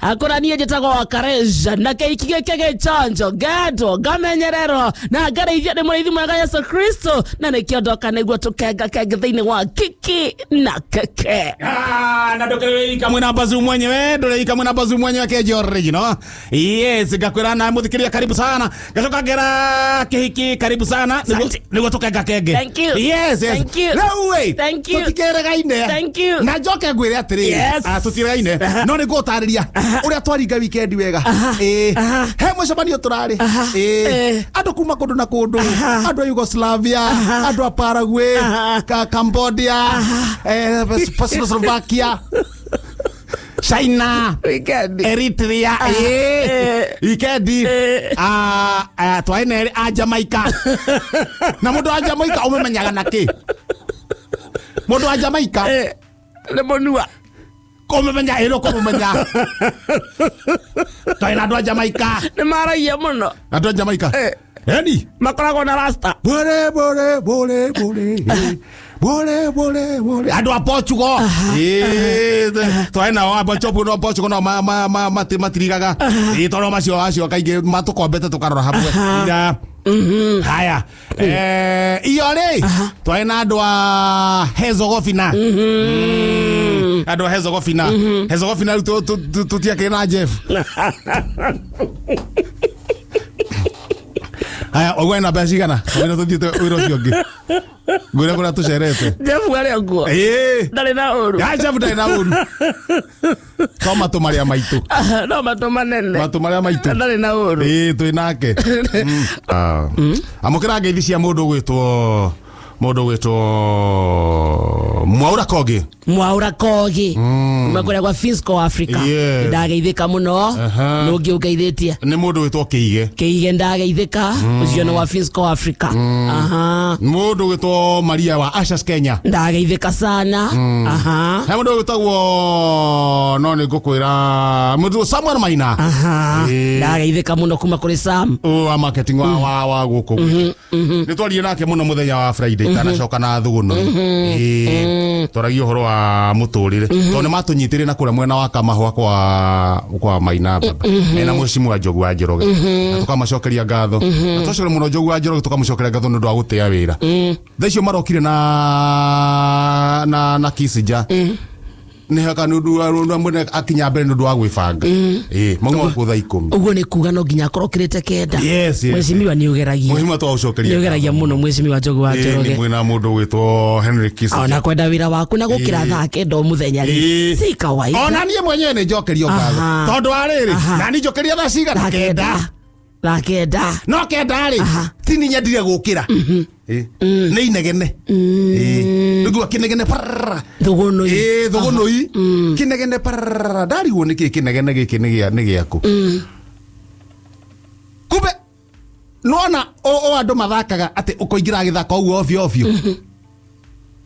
akora niye jetagwo wakareja na keikige kege chanjo gato gamenyerero na ngare ithia ni murithi mwega Yesu Kristo na nikiondoka niguo tukenga kenge thiini wa kiki na keke na ndokere kamwe na bazu mwenyewe ndore kamwe na bazu mwenyewe ke original yes gakwira na muthikiria karibu sana gacoka ngera kihiki karibu sana niguo tukenga kenge thank you yes thank you no way thank you tutikere thank you na njoke ngwire atiri tutire no ni gutariria uria twaringa weekend wega he mucemanio turari andu kuma kundu na kundu andu a Yugoslavia andu a Paraguay Cambodia Czechoslovakia China Eritrea weekend twaine a Jamaica na mundu a Jamaica umemenyaga naki mundu a Jamaica le bonua komemenya elo komemenya twaina andu a Jamaica ni maragia muno andu a Jamaica eni makoragwo na rasta bore andu a Portugal twaina wa Portugal no Portugal no matirigaga tono macio kaingi matukombete tukarora hamwe haya iore twaina andu a Herzegovina andu a Herzegovina tutiake na Jeff haya ogwena bashigana wena tutite wiro ciongi ngure kuna tucerete Jeff wale nguo ndari na uru ya Jeff ndari na uru koma tumaria maitu no matumaria maitu ndari na uru twinake amukira ngeithi cia mundu gwitwo Mwaura Kogi makore kwa Fisco Africa ndageithika muno nungi ungeithitie ni mundu witwo Kiige ndageithika ucio no wa Fisco Africa mundu witwo Maria wa Ashas Kenya ndageithika sana he mundu witagwo no ni ngukwira mundu Samuel Maina ndageithika muno kuma kuri Sam wa marketing wa guku ni twarie nake muno muthenya wa Friday kana coka na thuguno toragio horo wa muturire to ne matunyitire na kure mwena wa Kamahwa kwa Maina baba ena mwecimu wa Njogu wa Njoroge na tukamacokeria ngatho na twacore muno Njogu wa Njoroge tukamucokeria ngatho ndu wa gutia wira thaicio marokire na Kisija ne haka ndu amwe akinya mbere ndu wa gwibanga mauma kutha 10 uguo ni kuga no nginya akorokirite kenda mwecimiwa ni ugeragia mwecimiwa twaucokeria ni ugeragia muno mwecimiwa Njogu wa Njoroge ni mwina mundu gwitwo Henry Kisija ona kwenda wira waku na gukira thaa kenda muthenya ri si kawaida ona nie mwenyewe ni njokerio ngatho tondu ariri na ni njokeria thaa cigana kenda no kenda ri tini nyendire gukira ni inegene niguo kinegene thugunoi kinegene ndariguo niki kinegene giki ni giaku kumbe nona o andu mathakaga ati ukoingira githaka uguo ovyo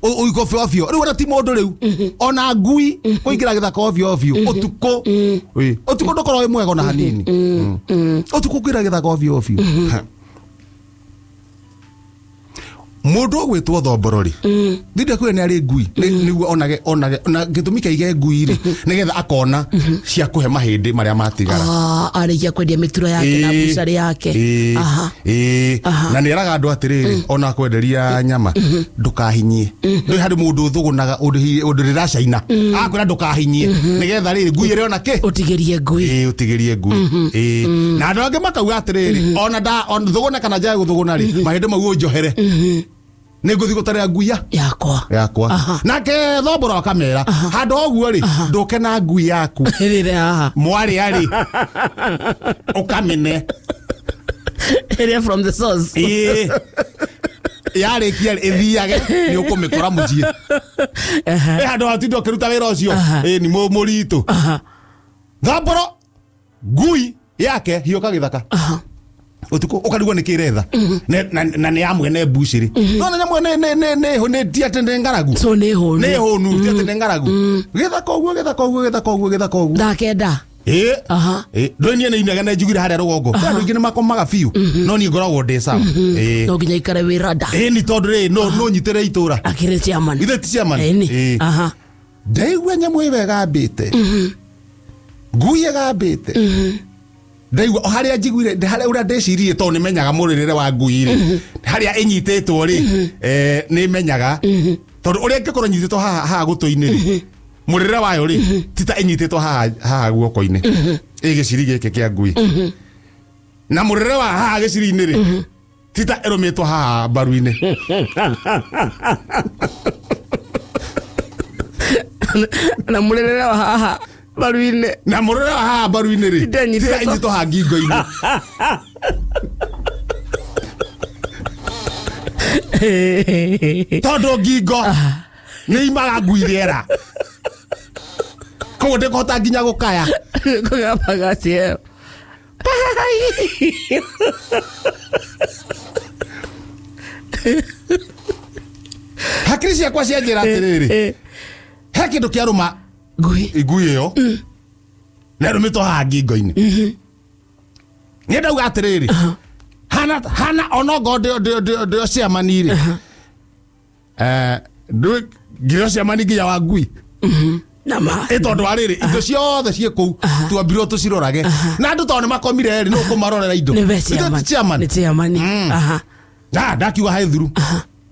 uiko ovyo riu ti mundu riu ona ngui kuingira githaka ovyo utuko ndokoro mwega na hanini utuko kuingira githaka ovyo mundu gwitwo Thomborori ndinde kwene ari ngui niguo onage na gitumi kaige ngui ri nigetha akona cia kuhe mahindi maria matigara arigia kwendia mituro yake na bucari yake na ni raga andu atiriri ona kwenderia nyama ndukahinyie ndui hari mundu thugunaga undu riracaina akwira ndukahinyie nigetha riri ngui ri ona ke utigirie ngui na andu angi makauga atiriri ona thuguna kana njae guthuguna ri mahindi mau njohere nego thigo tare nguia yakwa nake Thomboro akamera handu oguo ri nduke na ngui yaku rire mwari ari ukamene area from the source yare kia ethiage ni ukumikora mujie handu atindo kiruta wira ucio ni muritu Thomboro ngui yake hiyoka githaka utuko ukarigwa nikiretha na ni amwe ne bushiri no nyamwe ne tiatende ngaragu so ne honu tiatende ngaragu githaka oguo ndakenda ndoni ne inega ne jugire haria rugongo andu ingi ni makomaga fiu no ni ngoragwo ndesa no nginya ikare wirada ni tondu ri no nyitire itura akire chairman ithe ti chairman ndaigua nyamwe wega mbite ngui gambite ndaigua haria njiguire haria ura ndecirie to ni menyaga muririre wa ngui ri haria inyititwo ri ni menyaga tondu uria ngikoro nyititwo haha gutu-ini ri muririre wayo ri tita inyititwo haha guoko-ini igiciri giki kia ngui na muririre wa haha giciri-ini ri tita irumitwo haha mbaru-ini na muririre wa haha baruine na muririre wa haha mbaru-ini ri tita inyititwo haha ngingo-ini tondu ngingo ni imaga ngui riera koguo ndikuhota nginya gukaya kugapagacio hakiri ciakwa cianjira atiriri he kindu kiaruma ngui iyo na rumitwo haha ngingo-ini ni ndauga atiriri hana onogo ndio ciamani ri ndio ciamani nginya wa ngui nama tondu wa riri indo ciothe cie kuu twambirwo tucirorage na andu to ni makomire ri no kumarorera indo ni ciamani ndakiuga hai thuru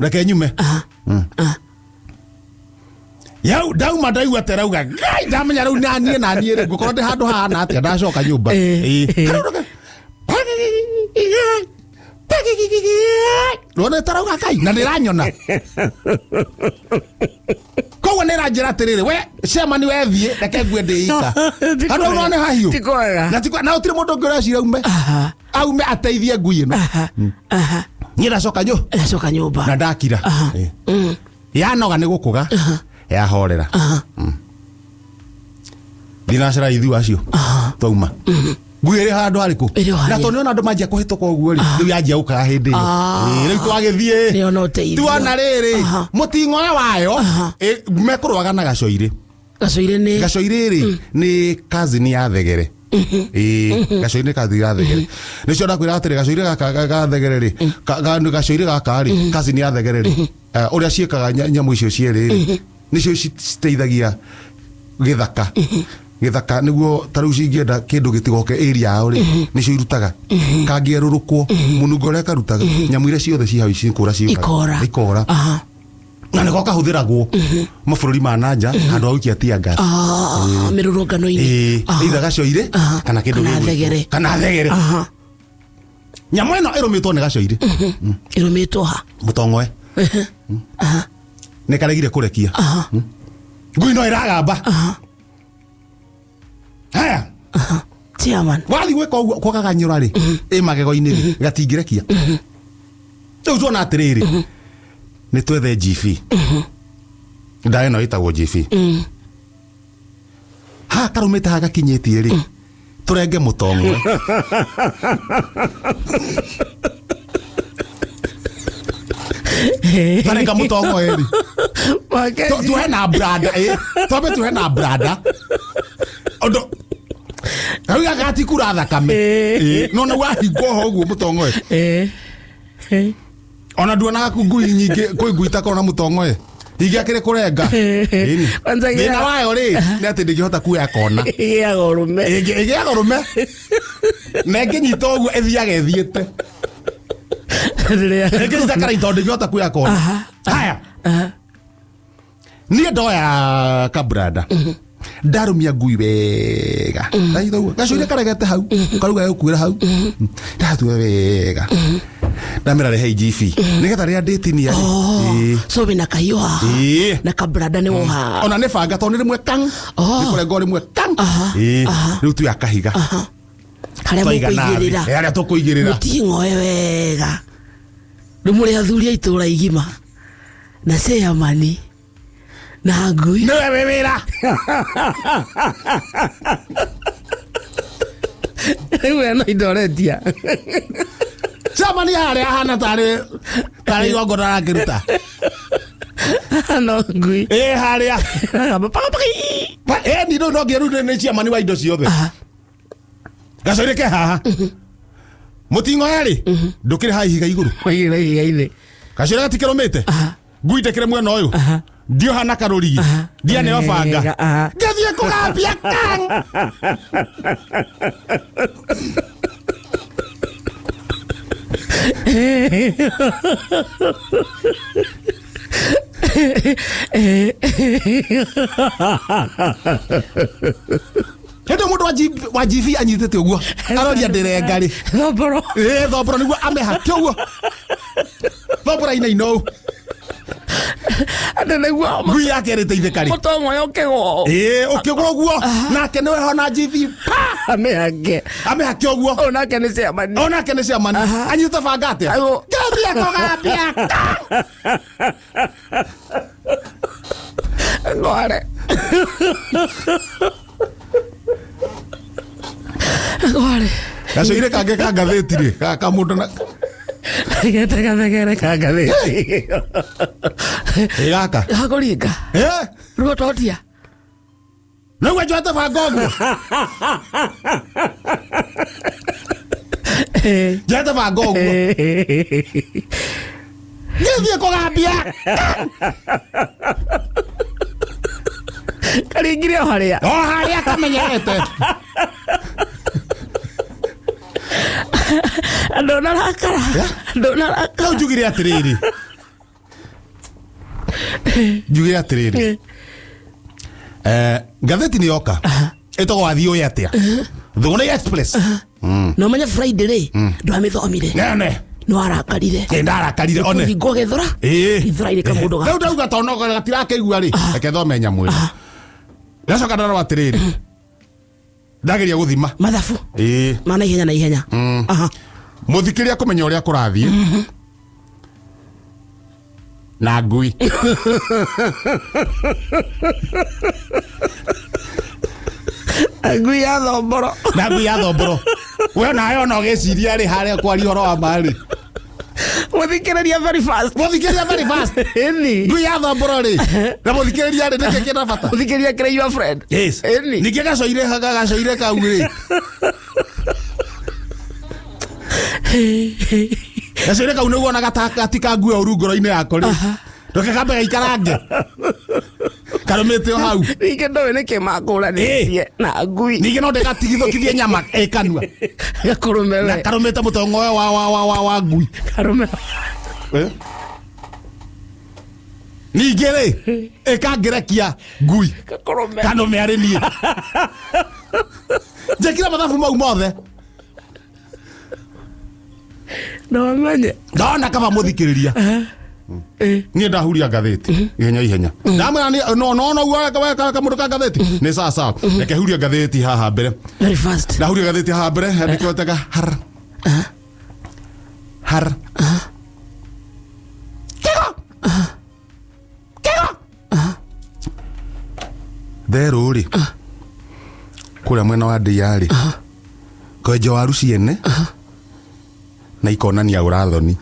reke nyume yau ndauma ndaigua terauga ngai ndamenya riu nanie ri ngukorwo ndi handu hana atia ndacoka nyumba Rona tarauga kai na ndiranyona koguo niranjira atiriri we ciamani we thie reke ngue ndiika handu urone hahiu na utire mundu ungi uracira aume ateithie ngui ino ni ndacoka nyumba na ndakira yanoga ni gukuga yahorera dinacira ithu acio twauma ngui iri handu hariku na to niona andu manjia kuhituka uguo ri riu yanjia gukaga hindi iyo riu twagithie tuona riri mutingo wayo mekurwaga na gacoiri ri ni cousin ya thegere gacoiri ni cousin ya thegere nicio ndakwira atiri gacoiri ga thegere ri gacoiri gaka ri cousin ya thegere ri uria ciekaga nyamu icio cieri ri nicio citeithagia githaka niguo tariu cingienda kindu gitigoke area yao ri nicio irutaga kangierurukwo munungo uria karutaga nyamu iria ciothe ci hau cikura ikora na niko kahuthiragwo mabururi ma nanja handu aukia tia gas mirurungano-ini either gacoiri kana kindu kana thegere nyamu ino irumitwo ni gacoiri irumitwo ha mutongoe ni karegire kurekia ngui no iragamba haya chairman wathi gwika uguo kwa kaganyura ri magego-ini ri gatingirekia riu tuona atiriri ni twethe GV ndae no itagwo GV ha karumite ha gakinyitie ri turenge mutongo tarenga mutongo eri tuhe na brada tuhe na brada ondo Hauga gati kura thakame. No na wahingo ho guo mutongo ona nduonaga ngui nyingi kwi ngui takona mutongo igiakire kurenga na wayo ri ni ati ndingihota kuya kona igiagorume na nginyita uguo ethiaga ethiete nginyita kara itondo ndingihota kuya kona haya ni ndoya kabrada ndarumia ngui wega ndaithagua gacoire karegete hau karuga gukwira hau ndatua wega ndamira rehe GV nigetha ria nditini ari so bina kayua na kabrada ni woha ona ne banga to ni rimwe kang ni kurengo rimwe kang riu tu akahiga haria mukuigirira haria tukuigirira mutingo wega rumuri athuria itura igima na Chairman na ngui no wewera we no idoretia Chairman haria hana tare igongo na ngiruta no ngui haria ni no ngiru ni Chairman wa indo ciothe gacoire ke haha mutingo yari ndukire ha ihiga iguru ihiga ine gacoire gatikiromite ngui ndekire mwena uyu ndio hana karurigi ndia ne obanga gathie kugambia kang Hedo mudo wa GV anyitete uguo aroria ndirengari Thomboro thomboro niguo amehake uguo thomboro ina ino ande niguo ngui yake eriteithikari mutongo yokego ukigwo uguo nake niwe hona GV amehake uguo onake ni ciamani anyita banga atia gathie kugambia ngore gacoire kange ka ngathĩti rĩ gaka mũndũ na getegere ka ngathĩti gaka gakũringa ruo totia naigua njoete banga ũguo njoete banga ũguo gĩthiĩ kũgambia karingire o harĩa kamenyerete ndonarakara kau njugire atiriri ngathĩti nĩ yoka ĩtagwo wathiĩ ũyũ atia Thũgũna Express no menya Friday rĩ ndwamĩthomire nene no arakarire ndarakarire one ngo gethora ithora ire kamundu ga rĩu ndauga tono gatirakĩigua rĩ reke thome nyamũ ĩno ndacoka ndarora atiriri ndageria gũthima mathabu mana ihenya na ihenya mũthikĩria kũmenya ũrĩa kũrathiĩ na ngui ngui ya thomboro na ngui ya thomboro we nawe ona ũgĩciria rĩ harĩa kwaria ũhoro wa marĩ mũthikĩrĩria very fast ngui ya thomboro rĩ na mũthikĩrĩria rĩ nĩkĩ kĩna bata mũthikĩrĩria kĩrĩ your friend ningĩ gacoire kau rĩ gacoire kau nĩguo ona gatika ngui ũru ngoro-inĩ yako rĩ ndoke kambe gaikarange karũmĩte o hau ningĩ ndoĩ nĩkĩ makũranĩtie na ngui ningĩ no ndĩgatigithũkithie nyama ĩkanua gakũrũme we karũmĩte mũtongo wa ngui ningĩ rĩ ĩkangĩrekia ngui kanũme arĩ niĩ njĩkire mathabu mau mothe ndamenye ndona kaba mũthikĩrĩria niĩ ndahuria ngathĩti ihenya ndamwĩra no weka kamũndũ ka ngathĩti nĩ sawa reke huria ngathĩti haha mbere very fast ndahuria ngathĩti haha mbere ndĩkĩotega har kĩgo therũ rĩ kũrĩa mwena wa ndĩya rĩ kwenja waru ciene na ikonania ũrathoni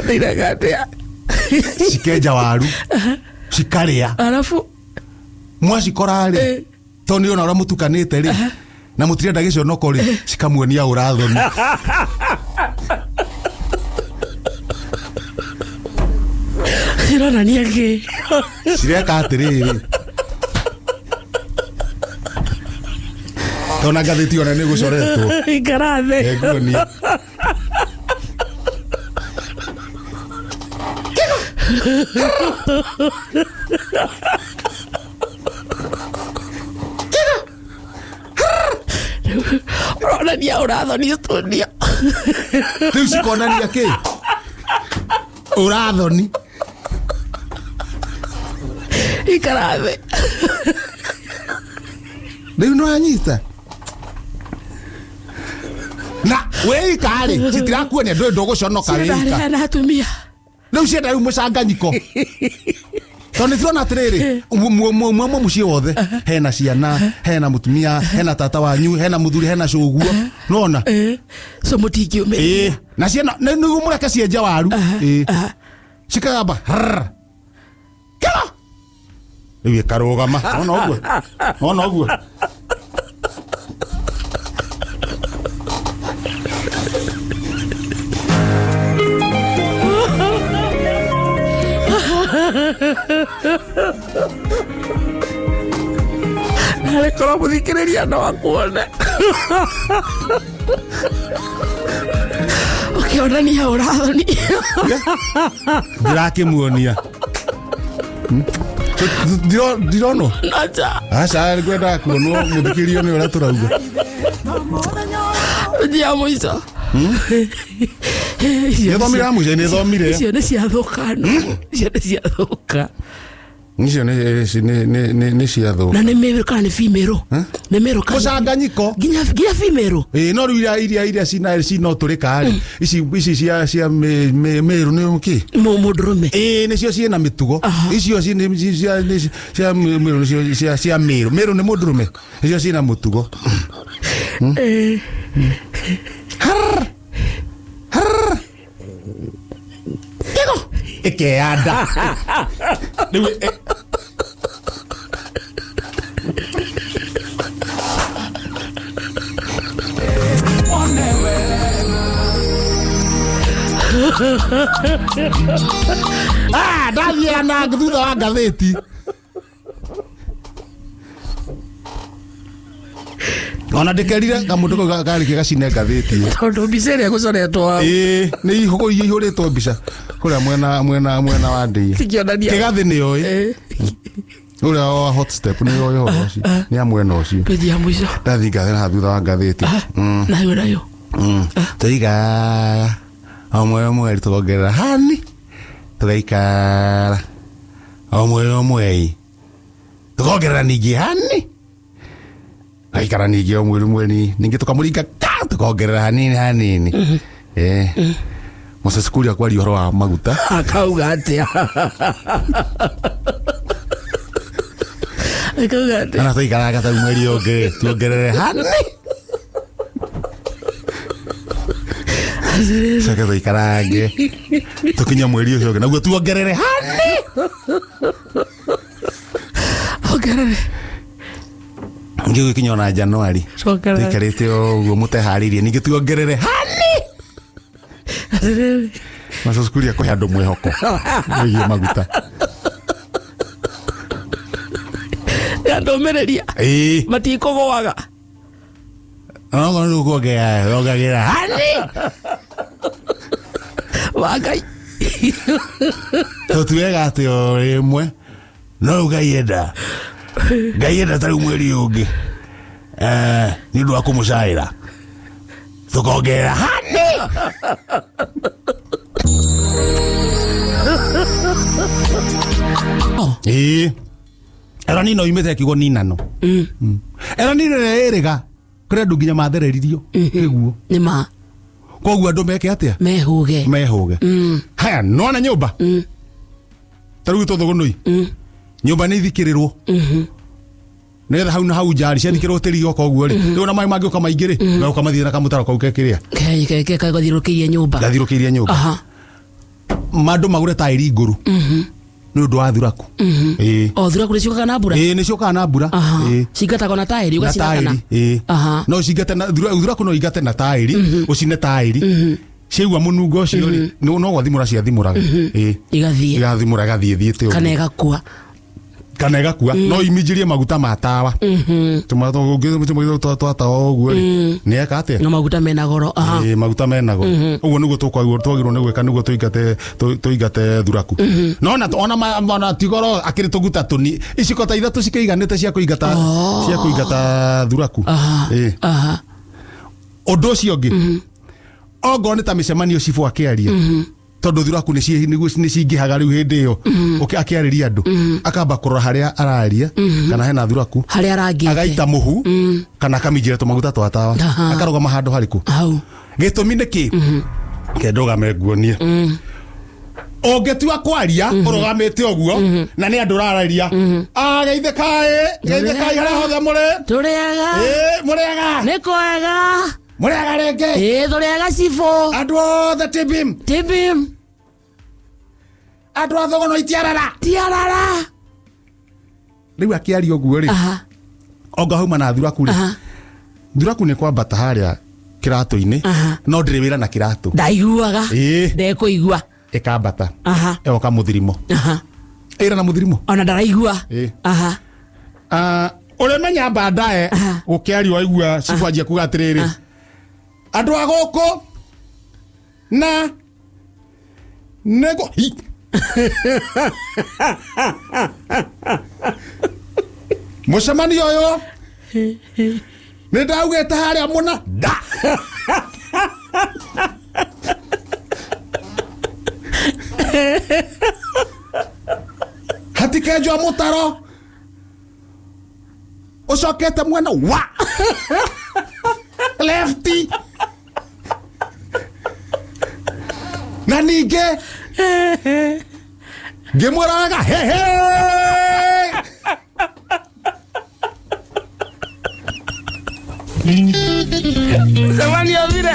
ndĩragatea cikenja waru cikarĩa arafu mwacikora rĩ to nĩ ona ũrĩa mũtukanĩte rĩ na mũtirenda gĩconoko rĩ cikamuonia ũrathoni cironania kĩ cireka atĩrĩrĩ tona ngathĩti ona nĩ gũcoretwo ikarathĩ nguonia ũronania ũrathoni studio rĩu cikonania kĩ ũrathoni ikarathĩ rĩu no anyita na we ikarĩ citirakuonia ndũgũconoka wĩika na atumia rĩu cienda rĩu mũcanganyiko tondũ nĩtũrona atĩrĩrĩ mũciĩ wothe hena ciana hena mũtumia hena tata wanyu hena mũthuri hena cũguo nona so mũtingiũmĩrĩria na ciana nĩguo mũreke cienja waru cikagamba kĩgo rĩu ĩkarũgama ona ũguo Nalekora muthikiriria no akuone. Ukionania urathoni. Ndirakimuonia. Ndirono. Naja. Aca kwenda kuonwo muthikirio ni ura turauga. Ndia muico. Nithomire muico ni thomire. Icio ni ciathuka. Icio ni ciathuka. Icio ni ciathuka. Na ni male kana ni female? Ni male kana. Mucanganyiko. Ginya female. No iria cina turikari. Ici cia male ni uki. Mudurume. Nicio ciina mitugo. Icio cia male cia male. Male ni mudurume. Icio ciina mutugo. Kiko. Ikeanda. Ndathia na thutha wa ngathĩti. Ona ndikerire kamundu kau kariki gacine ngathĩti. Tondu mbica ĩrĩa gũcoretwo. Nĩ ihũrĩtwo mbica kũrĩa mwena wa ndĩi. Kĩgathĩ nĩoĩ. Ũrĩa wa hot step nĩoĩ ũhoro ũcio. Nĩ amwena ũcio. Pĩthia mũico. Ndathi ngathĩra thutha wa ngathĩti. Nayo. Tũiga o mweri tukongerera hani. Tugaikara o mweri tukongerera ningĩ hani. Tugaikara ningĩ o mweri ningĩ tukamũringa tukongerera hanini. Moses Kuria kwaria ũhoro wa maguta. Akauga atĩa? Akauga atĩa? Ana tuikaraga ta mweri ũngĩ tuongerere hani. Saka tuikarange tukinya mweri ucio naguo tuongerere hani. Ongerere ngiugikinya kinyona Januari tuikarite uguo muteharirie ningi tuongerere hani. Moses Kuria ko handu mwihoko wigie maguta yandomereria matikũgũaga no no kuongerera hani wagai tutuega ati o rimwe no gaienda tari mweri ungi ni ndu akumucaira tukongerera hani. Era nino imete kigo ninano era nino erega kure ndu nginya mathereririo iguo nima koguo andu meke atia mehuge haya nona nyumba taru tuthugunui nyumba ni thikirirwo netha hau na hau njari ciathikirwo tiri goko guo ri riu mai mangi uka maingiri na uka mathira kamutaro kau kekiria ke gathirukeirie nyumba mandu magure tairi nguru ni undu wa thuraku o thuraku ni ciukaga na mbura ni ciukaga na mbura cingatagwo na tairi ugacina no cingate na thuraku no igate na tairi ucine tairi ciigua munungo ucio ri no gwathimura ciathimuraga igathimura gathiethiete kana igakua no iminjirie maguta matawa tumato twatawa uguo ni eka atia no maguta mena goro maguta mena goro uguo niguo twagirwo ni gwika niguo tuigate thuraku no ona tigoro akiri tuguta tuni icikota ithatu cikaiganite cia kuigata thuraku undu ucio ngi ongo ni ta micemanio cifu akiaria tondu thuraku ni cingihaga riu hindi iyo akiariria andu akamba kurora haria araria kana hena thuraku haria arangite agaita muhu kana akaminjira tumaguta twa tawa akarogama handu hariku gitumi niki kendogame nguonie ongetua kwaria urogamite oguo na ni andu rararia geithe kai haria hothe muri turiaga muriaga ni kwega muriaga renge turiaga cifo andu othe tibim andu athogono tiarara riu akiaria oguo ri onga hauma na thuraku ni kwambata haria kiratu-ini no ndiri wira na kiratu ndaiguaga ndekuigua ikambata eoka muthirimo ira na muthirimo ona ndaraigua aha ore menya baadaye ukiari waigua cikwanjia kuga atiriri andu agoko na nego mucemanio uyu ni ndaugite haria muna da hatikenjwa mutaro ucokete mwena wa lefty na ninge ngimuraga hehe Samani ya vile